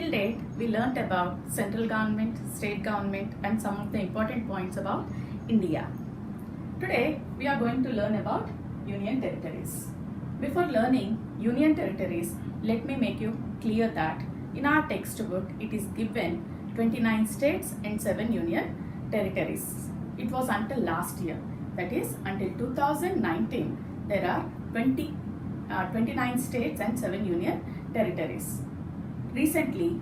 Till date, we learnt about central government, state government and some of the important points about India. Today, we are going to learn about union territories. Before learning union territories, let me make you clear that in our textbook, it is given 29 states and 7 union territories. It was until last year, that is until 2019, there are 29 states and 7 union territories. Recently,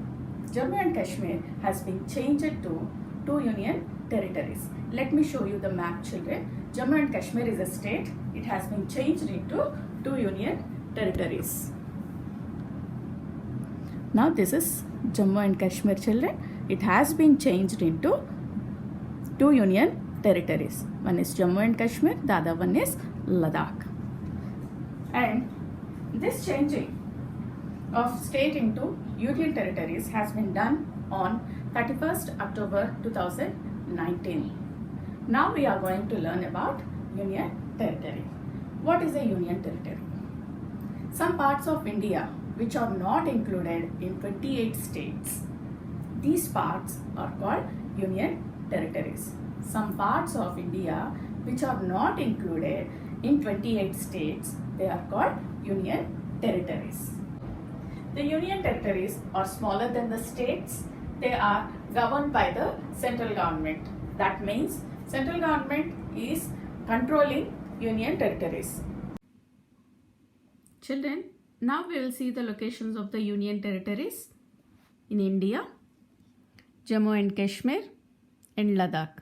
Jammu and Kashmir has been changed to 2 union territories. Let me show you the map, children. Jammu and Kashmir is a state. It has been changed into 2 union territories. Now this is Jammu and Kashmir, children. It has been changed into 2 union territories. One is Jammu and Kashmir, the other one is Ladakh. And this changing of state into union territories has been done on 31st October 2019. Now we are going to learn about union territory. What is a union territory? Some parts of India which are not included in 28 states, these parts are called union territories. Some parts of India which are not included in 28 states, they are called union territories. The union territories are smaller than the states. They are governed by the central government. That means central government is controlling union territories. Children, now we will see the locations of the union territories in India: Jammu and Kashmir and Ladakh.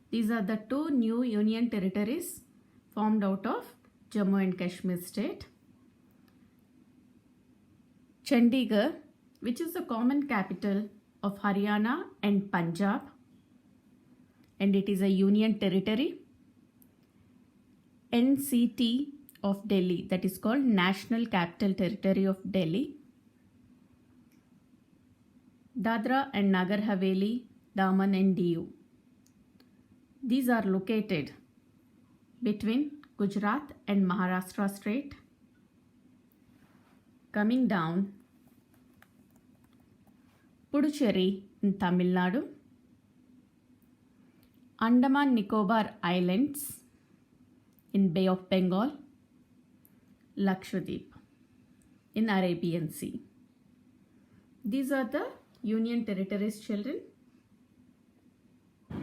These are the 2 new union territories formed out of Jammu and Kashmir state. Chandigarh, which is the common capital of Haryana and Punjab, and it is a union territory. NCT of Delhi, that is called National Capital Territory of Delhi. Dadra and Nagar Haveli, Daman and Diu. These are located between Gujarat and Maharashtra state. Coming down, Puducherry in Tamil Nadu, Andaman Nicobar Islands in Bay of Bengal, Lakshadweep in Arabian Sea. These are the union territories, children.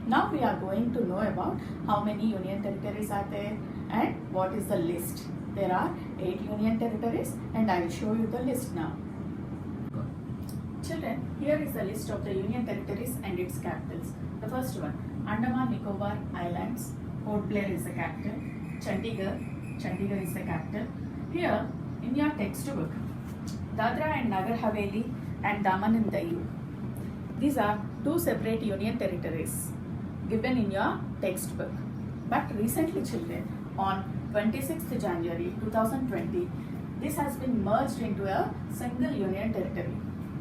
Now we are going to know about how many union territories are there and what is the list. There are 8 union territories and I will show you the list now. Children, here is the list of the union territories and its capitals. The first one, Andaman Nicobar Islands, Port Blair is the capital. Chandigarh is the capital. Here in your textbook, Dadra and Nagar Haveli and Daman and Diu. These are 2 separate union territories given in your textbook. But recently, children, on 26th January 2020, this has been merged into a single union territory.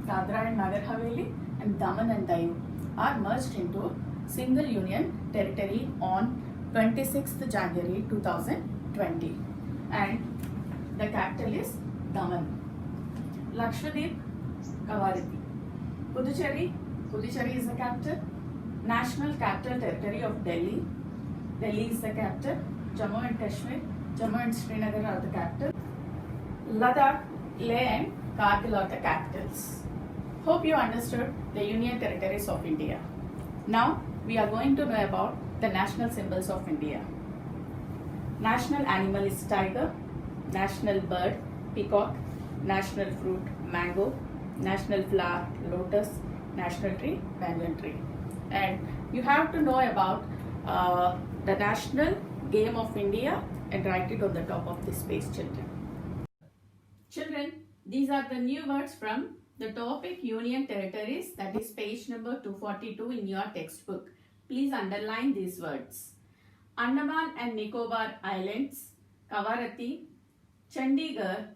Dadra and Nagar Haveli and Daman and Diu are merged into single union territory on 26th January 2020. And the capital is Daman. Lakshadweep, Kavaratti. Puducherry is the capital. National Capital Territory of Delhi. Delhi is the capital. Jammu and Kashmir, Jammu and Srinagar are the capital. Ladakh, Leh and Kargil are the capitals. Hope you understood the union territories of India. Now we are going to know about the national symbols of India. National animal is tiger. National bird, peacock. National fruit, mango. National flower, lotus. National tree, banyan tree. And you have to know about the national game of India and write it on the top of this page, children. Children, these are the new words from the topic Union Territories, that is page number 242 in your textbook. Please underline these words. Andaman and Nicobar Islands, Kavaratti, Chandigarh,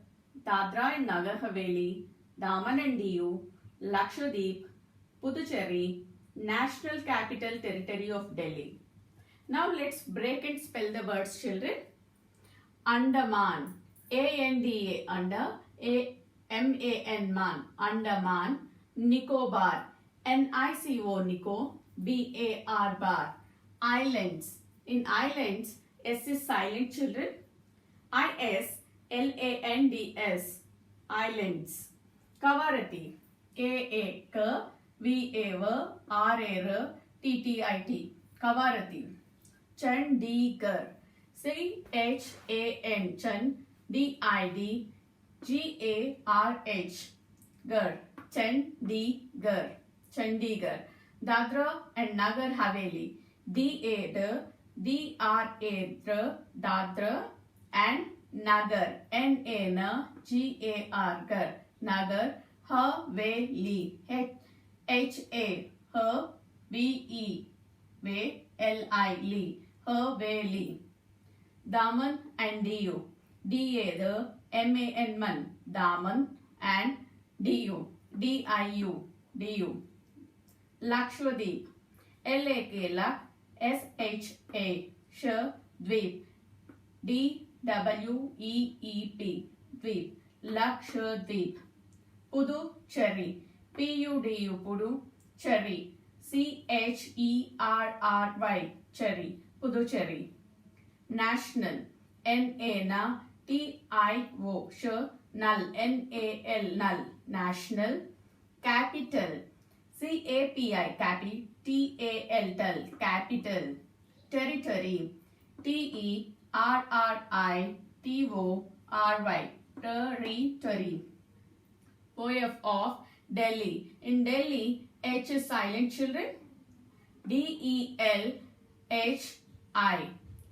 Dadra and Nagar Haveli, Daman and Diu, Lakshadweep, Puducherry, National Capital Territory of Delhi. Now let's break and spell the words, children. Andaman, A-N-D-A, under, A-M-A-N, man, Andaman. Nicobar. Nico, Nico, Bar bar. Islands. In islands, S is silent, children. Islands. Islands. Kavarati. K V R Tt. Kavarati. Chandigarh. Chan. Chan. Did. Garh. Garh. Chandigarh. Chandigarh. Dadra and Nagar Haveli. Dadra and Nagar. Gar. Nagar. Haveli. Haveli. Haveli. Daman and Diu. Man. Daman and Diu. Diu. Lakshadweep. Lak. Dweep. Dweep. Dweep. Lakshadweep. Puducherry. Pudu. Cherry. Cherry. Cherry. Puducherry. National. Tio. Null. Null. National. Capital. Capi. Tal. Capital. Territory. Territory. Territory. Poem of Delhi. In Delhi, H is silent, children. Delhi.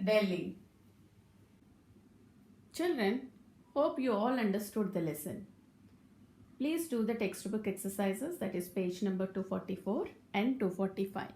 Delhi. Children, hope you all understood the lesson. Please do the textbook exercises, that is page number 244 and 245.